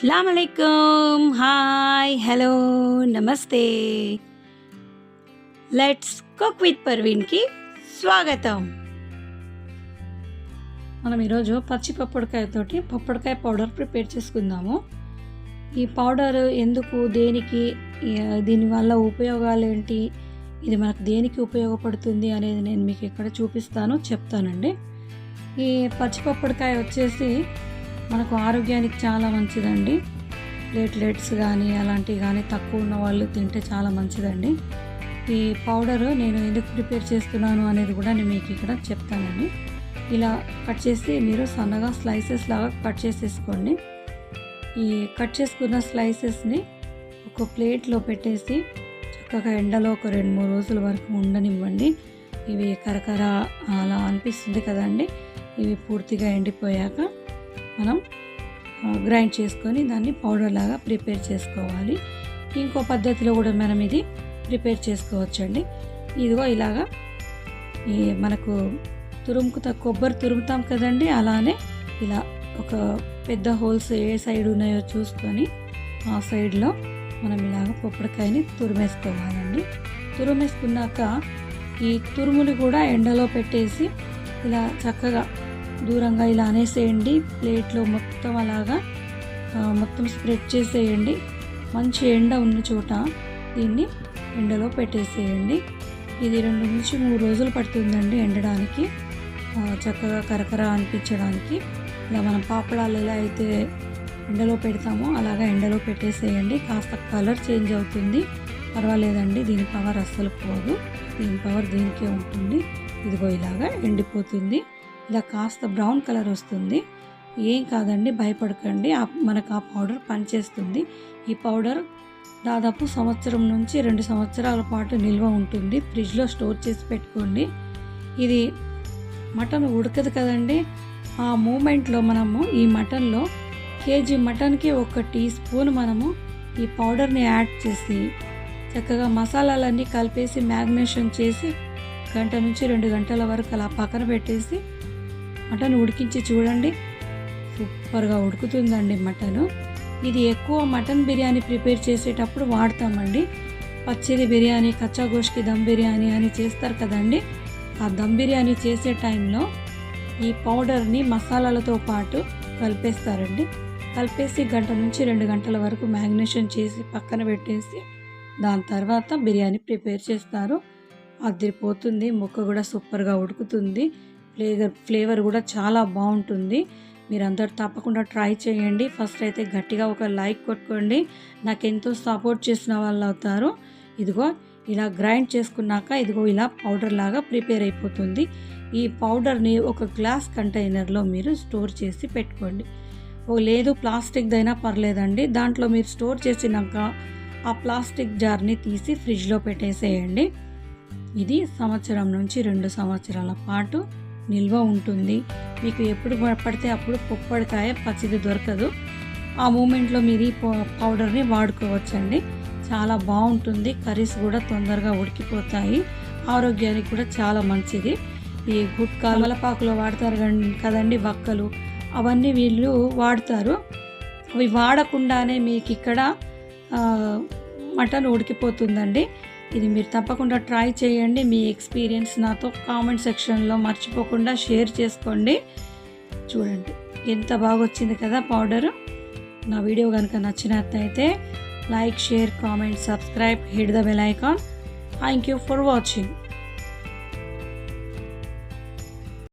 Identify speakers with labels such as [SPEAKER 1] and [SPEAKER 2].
[SPEAKER 1] अस्सलामुअलैकुम, हाय, हेलो, నమస్తే. Let's cook with పర్వీన్కి స్వాగతం. మనం ఈరోజు పచ్చి పప్పుడుకాయతోటి పప్పుడుకాయ పౌడర్ ప్రిపేర్ చేసుకుందాము. ఈ పౌడర్ ఎందుకు, దేనికి, దీనివల్ల ఉపయోగాలు ఏంటి, ఇది మనకు దేనికి ఉపయోగపడుతుంది అనేది నేను మీకు ఇక్కడ చూపిస్తాను, చెప్తానండి. ఈ పచ్చి పప్పుడుకాయ వచ్చేసి మనకు ఆరోగ్యానికి చాలా మంచిదండి. ప్లేట్లెట్స్ కానీ అలాంటివి కానీ తక్కువ ఉన్న వాళ్ళు తింటే చాలా మంచిదండి. ఈ పౌడరు నేను ఎందుకు ప్రిపేర్ చేస్తున్నాను అనేది కూడా నేను మీకు ఇక్కడ చెప్తానండి. ఇలా కట్ చేసి మీరు సన్నగా స్లైసెస్ లాగా కట్ చేసేసుకోండి. ఈ కట్ చేసుకున్న స్లైసెస్ని ఒక ప్లేట్లో పెట్టేసి చక్కగా ఎండలో ఒక 2-3 రోజుల వరకు ఉండనివ్వండి. ఇవి కరకర అలా అనిపిస్తుంది కదండి. ఇవి పూర్తిగా ఎండిపోయాక మనం గ్రైండ్ చేసుకొని దాన్ని పౌడర్ లాగా ప్రిపేర్ చేసుకోవాలి. ఇంకో పద్ధతిలో కూడా మనం ఇది ప్రిపేర్ చేసుకోవచ్చండి. ఇదిగో ఇలాగా మనకు కొబ్బరి తురుముతాం కదండి, అలానే ఇలా ఒక పెద్ద హోల్స్ ఏ సైడ్ ఉన్నాయో చూసుకొని ఆ సైడ్లో మనం ఇలాగ పప్పుడుకాయని తురిమేసుకోవాలండి. తురిమేసుకున్నాక ఈ తురుములు కూడా ఎండలో పెట్టేసి ఇలా చక్కగా దూరంగా ఇలా అనేసేయండి. ప్లేట్లో మొత్తం అలాగా మొత్తం స్ప్రెడ్ చేసేయండి. మంచి ఎండ ఉన్న చోట దీన్ని ఎండలో పెట్టేసేయండి. ఇది 2 నుంచి 3 రోజులు పడుతుందండి ఎండడానికి, చక్కగా కరకర అనిపించడానికి. ఇలా మనం పాపడాలు ఎలా అయితే ఎండలో పెడతామో అలాగా ఎండలో పెట్టేసేయండి. కాస్త కలర్ చేంజ్ అవుతుంది, పర్వాలేదండి, దీని పవర్ అస్సలు పోదు, దీని పవర్ దీనికే ఉంటుంది. ఇదిగో ఇలాగా ఎండిపోతుంది. ఇలా కాస్త బ్రౌన్ కలర్ వస్తుంది, ఏం కాదండి, భయపడకండి, మనకు ఆ పౌడర్ పనిచేస్తుంది. ఈ పౌడర్ దాదాపు 1 సంవత్సరం నుంచి 2 సంవత్సరాల పాటు నిల్వ ఉంటుంది. ఫ్రిడ్జ్లో స్టోర్ చేసి పెట్టుకోండి. ఇది మటన్ ఉడకదు కదండి, ఆ మూమెంట్లో మనము ఈ మటన్లో కేజీ మటన్కి 1 టీ స్పూన్ మనము ఈ పౌడర్ని యాడ్ చేసి చక్కగా మసాలాలన్నీ కలిపేసి మ్యాగ్నేషన్ చేసి 1 నుంచి 2 గంటల వరకు అలా పక్కన పెట్టేసి మటన్ ఉడికించి చూడండి. సూపర్గా ఉడుకుతుందండి మటను. ఇది ఎక్కువ మటన్ బిర్యానీ ప్రిపేర్ చేసేటప్పుడు వాడతామండి. పచ్చిది బిర్యానీ, కచ్చా గోష్కి దమ్ బిర్యానీ అని చేస్తారు కదండి. ఆ దమ్ బిర్యానీ చేసే టైంలో ఈ పౌడర్ని మసాలాలతో పాటు కలిపేస్తారండి. కలిపేసి 1 నుంచి 2 గంటల వరకు మ్యాగ్నేషన్ చేసి పక్కన పెట్టేసి దాని తర్వాత బిర్యానీ ప్రిపేర్ చేస్తారు. అదిరిపోతుంది, ముక్క కూడా సూపర్గా ఉడుకుతుంది, ఫ్లేవర్ కూడా చాలా బాగుంటుంది. మీరందరూ తప్పకుండా ట్రై చేయండి. ఫస్ట్ అయితే గట్టిగా ఒక లైక్ కొట్టుకోండి, నాకు ఎంతో సపోర్ట్ చేసిన వాళ్ళు అవుతారు. ఇదిగో ఇలా గ్రైండ్ చేసుకున్నాక ఇదిగో ఇలా పౌడర్ లాగా ప్రిపేర్ అయిపోతుంది. ఈ పౌడర్ని ఒక గ్లాస్ కంటైనర్లో మీరు స్టోర్ చేసి పెట్టుకోండి. లేదు ప్లాస్టిక్దైనా పర్లేదండి. దాంట్లో మీరు స్టోర్ చేసినాక ఆ ప్లాస్టిక్ జార్ని తీసి ఫ్రిడ్జ్లో పెట్టేసేయండి. ఇది 1 సంవత్సరం నుంచి 2 సంవత్సరాల పాటు నిల్వ ఉంటుంది. మీకు ఎప్పుడు పడితే అప్పుడు పప్పుడుకాయ పచ్చిది దొరకదు. ఆ మూమెంట్లో మీరు ఈ పౌడర్ని వాడుకోవచ్చండి. చాలా బాగుంటుంది. కర్రీస్ కూడా తొందరగా ఉడికిపోతాయి, ఆరోగ్యానికి కూడా చాలా మంచిది. ఈ గుట్కా మలపాకులో వాడతారు కదండి, వక్కలు, అవన్నీ వీళ్ళు వాడతారు. అవి వాడకుండానే మీకు ఇక్కడ మటన్ ఉడికిపోతుందండి. ఇది మీరు తప్పకుండా ట్రై చేయండి. మీ ఎక్స్పీరియన్స్ నాతో కామెంట్ సెక్షన్లో మర్చిపోకుండా షేర్ చేసుకోండి. చూడండి ఎంత బాగా వచ్చింది కదా పౌడరు. నా వీడియో కనుక నచ్చినట్లయితే like, share, comment, subscribe, hit the bell icon. Thank you for watching.